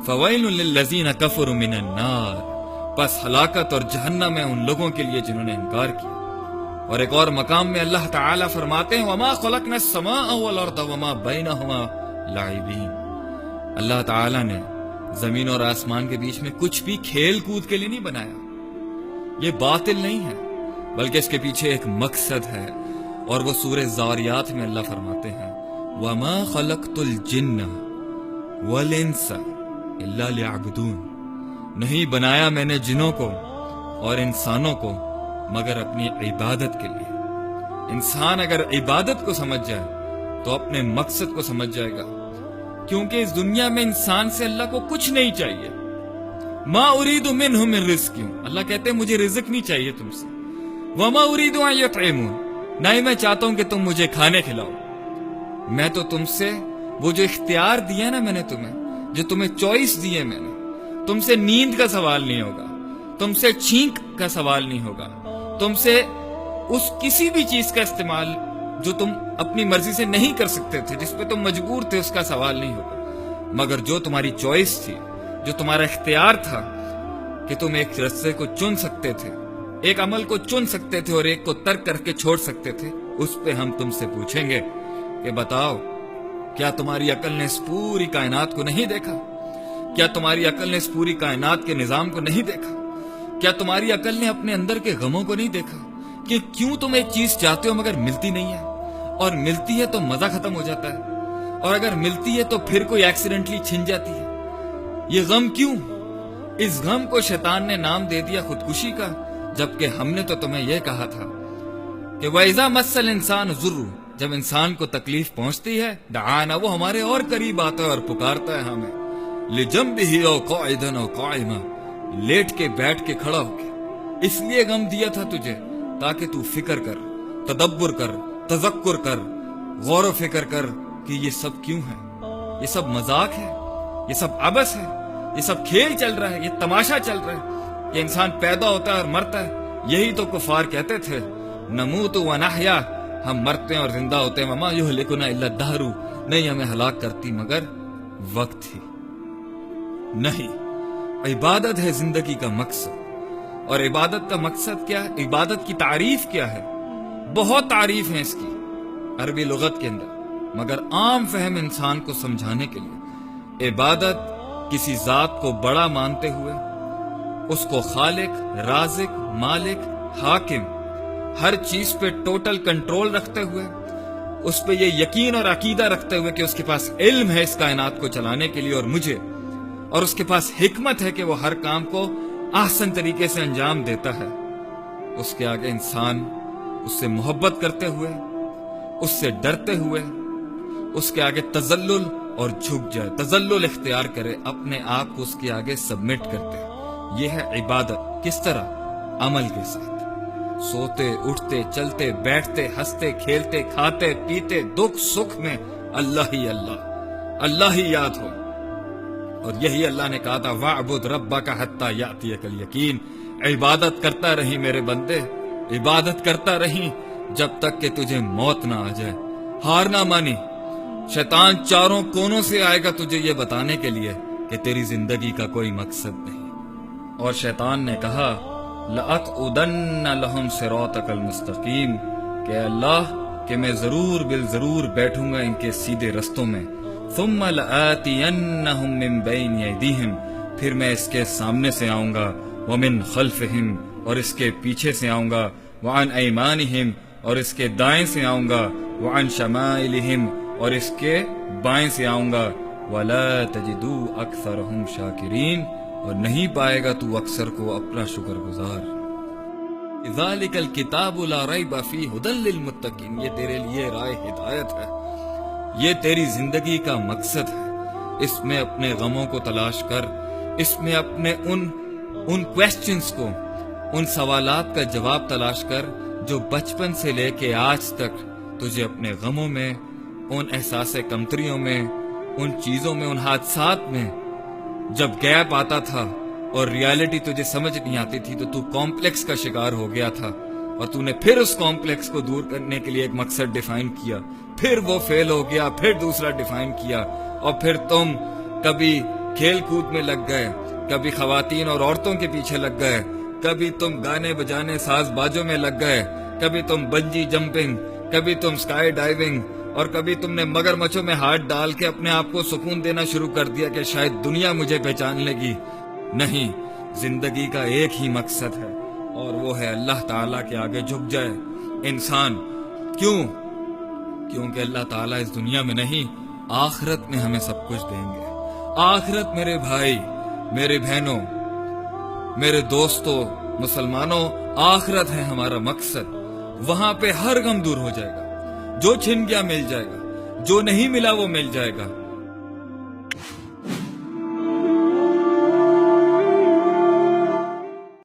Foil للذین کفروا من النار، پس ہلاکت اور جہنم ہے ان لوگوں کے لیے جنہوں نے انکار کیا۔ اور ایک اور مقام میں اللہ تعالیٰ فرماتے ہیں وما خلقنا السماء والارض وما بینہما لاعبین، اللہ تعالیٰ نے زمین اور آسمان کے بیچ میں کچھ بھی کھیل کود کے لیے نہیں بنایا، یہ باطل نہیں ہے بلکہ اس کے پیچھے ایک مقصد ہے، اور وہ سورہ زاریات میں اللہ فرماتے ہیں وما خلقت الجن والانس الا لیعبدون، نہیں بنایا میں نے جنوں کو اور انسانوں کو مگر اپنی عبادت کے لیے۔ انسان اگر عبادت کو سمجھ جائے تو اپنے مقصد کو سمجھ جائے گا، کیونکہ اس دنیا میں انسان سے اللہ کو کچھ نہیں چاہیے۔ ما اريد منهم من رزق، اللہ کہتے ہیں مجھے رزق نہیں چاہیے تم سے، وما اريد ان يطعمون، نہ ہی میں چاہتا ہوں کہ تم مجھے کھانے کھلاؤ، میں تو تم سے وہ جو اختیار دیا نا میں نے تمہیں، جو تمہیں چوائس دی ہے میں نے، تم سے نیند کا سوال نہیں ہوگا، تم سے چھینک کا سوال نہیں ہوگا، تم سے اس کسی بھی چیز کا استعمال جو تم اپنی مرضی سے نہیں کر سکتے تھے، جس پہ تم مجبور تھے، اس کا سوال نہیں ہوگا، مگر جو تمہاری چوائس تھی، جو تمہارا اختیار تھا کہ تم ایک رستے کو چن سکتے تھے، ایک عمل کو چن سکتے تھے اور ایک کو ترک کر کے چھوڑ سکتے تھے، اس پہ ہم تم سے پوچھیں گے کہ بتاؤ کیا تمہاری عقل نے اس پوری کائنات کو نہیں دیکھا؟ کیا تمہاری عقل نے اس پوری کائنات کے نظام کو نہیں دیکھا؟ کیا تمہاری عقل نے اپنے اندر کے غموں کو نہیں دیکھا کہ کیوں تم ایک چیز چاہتے ہو مگر ملتی نہیں ہے، اور ملتی ہے تو مزہ ختم ہو جاتا ہے، اور اگر ملتی ہے تو پھر کوئی ایکسیڈنٹلی چھن جاتی ہے؟ یہ غم کیوں؟ اس غم کو شیطان نے نام دے دیا خودکشی کا، جبکہ ہم نے تو تمہیں یہ کہا تھا کہ وَإِذَا مَسَّ الْإِنسَانُ ضُرٌّ، جب انسان کو تکلیف پہنچتی ہے دعانا، وہ ہمارے اور قریب آتا ہے اور پکارتا ہے ہمیں، لِجَنبِهِ أَوْ قَاعِدًا أَوْ قَائِمًا، لیٹ کے بیٹھ کے کھڑا ہو کے۔ اس لیے غم دیا تھا تجھے تاکہ تو فکر کر، تدبر کر، تذکر کر، غور و فکر کر کہ یہ سب کیوں ہے، یہ سب مذاق ہے، یہ سب عبث ہے، یہ سب کھیل چل رہا ہے، یہ تماشا چل رہا ہے کہ انسان پیدا ہوتا ہے اور مرتا ہے۔ یہی تو کفار کہتے تھے نموت و نحیا، ہم مرتے ہیں اور زندہ ہوتے ہیں، وما یہلکنا الا الدہر، نہیں ہمیں ہلاک کرتی مگر وقت ہی۔ نہیں، عبادت ہے زندگی کا مقصد۔ اور عبادت کا مقصد کیا ہے؟ عبادت کی تعریف کیا ہے؟ بہت تعریف ہے اس کی عربی لغت کے اندر، مگر عام فہم انسان کو سمجھانے کے لیے عبادت کسی ذات کو بڑا مانتے ہوئے، اس کو خالق، رازق، مالک، حاکم، ہر چیز پہ ٹوٹل کنٹرول رکھتے ہوئے، اس پہ یہ یقین اور عقیدہ رکھتے ہوئے کہ اس کے پاس علم ہے اس کائنات کو چلانے کے لیے اور مجھے، اور اس کے پاس حکمت ہے کہ وہ ہر کام کو احسن طریقے سے انجام دیتا ہے۔ اس کے آگے انسان اس سے محبت کرتے ہوئے، اس سے ڈرتے ہوئے، اس کے آگے تذلل اور جھک جائے، تذلل اختیار کرے، اپنے آپ کو اس کے آگے سبمٹ کرتے۔ یہ ہے عبادت۔ کس طرح؟ عمل کے ساتھ، سوتے اٹھتے چلتے بیٹھتے ہنستے کھیلتے کھاتے پیتے دکھ سکھ میں اللہ ہی اللہ، اللہ ہی یاد ہو۔ اور یہی اللہ نے کہا تھا وَاعْبُدْ رَبَّكَ حَتَّى يَأْتِيَكَ الْيَقِينُ، عبادت کرتا رہی میرے بندے، عبادت کرتا رہی جب تک کہ تجھے موت نہ آ جائے۔ ہار نہ مانی، شیطان چاروں کونوں سے آئے گا تجھے یہ بتانے کے لیے کہ تیری زندگی کا کوئی مقصد نہیں۔ اور شیطان نے کہا لَأَقْعُدَنَّ لَهُمْ صِرَاطَكَ الْمُسْتَقِيمَ، کہ اللہ کہ میں ضرور بالضرور بیٹھوں گا ان کے سیدھے رستوں میں، ثُمَّ لَآتِيَنَّهُمْ مِنْ بَيْنِ أَيْدِيهِمْ، پھر میں اس کے سامنے سے آؤں گا، وَمِنْ خَلْفِهِمْ، اور اس کے پیچھے سے آؤں گا، وَعَنْ أَيْمَانِهِمْ، اور اس کے دائیں سے آؤں گا، وَعَنْ شَمَائِلِهِمْ، اور اس کے بائیں سے آؤں گا، وَلَا تَجِدُوا أَكْثَرَهُمْ شَاكِرِينَ، اور نہیں پائے گا تو اکثر کو اپنا شکر گزار۔ ذَلِكَ الْكِتَابُ لَا رَيْبَ فِيهِ هُدًى لِّلْمُتَّقِينَ، یہ تیرے لیے رائے ہدایت ہے، یہ تیری زندگی کا مقصد ہے۔ اس میں اپنے غموں کو تلاش کر، اس میں اپنے ان کویسچنز کو، ان سوالات کا جواب تلاش کر جو بچپن سے لے کے آج تک تجھے اپنے غموں میں، ان احساس کمتریوں میں، ان چیزوں میں، ان حادثات میں جب گیپ آتا تھا اور ریالٹی تجھے سمجھ نہیں آتی تھی تو کمپلیکس کا شکار ہو گیا تھا، اور تو نے پھر اس کمپلیکس کو دور کرنے کے لیے ایک مقصد ڈیفائن کیا، پھر وہ فیل ہو گیا، پھر دوسرا ڈیفائن کیا، اور پھر تم کبھی کھیل کود میں لگ گئے، کبھی خواتین اور عورتوں کے پیچھے لگ گئے، کبھی تم گانے بجانے ساز بازوں میں لگ گئے، کبھی تم بنجی جمپنگ، کبھی تم سکائی ڈائیونگ، اور کبھی تم نے مگر مچھوں میں ہاتھ ڈال کے اپنے آپ کو سکون دینا شروع کر دیا کہ شاید دنیا مجھے پہچان لے گی۔ نہیں، زندگی کا ایک ہی مقصد ہے اور وہ ہے اللہ تعالیٰ کے آگے جھک جائے انسان۔ کیوں؟ کیونکہ اللہ تعالیٰ اس دنیا میں نہیں، آخرت میں ہمیں سب کچھ دیں گے۔ آخرت میرے بھائی، میرے بہنوں، میرے دوستوں، مسلمانوں، آخرت ہے ہمارا مقصد۔ وہاں پہ ہر غم دور ہو جائے گا، جو چھن گیا مل جائے گا، جو نہیں ملا وہ مل جائے گا۔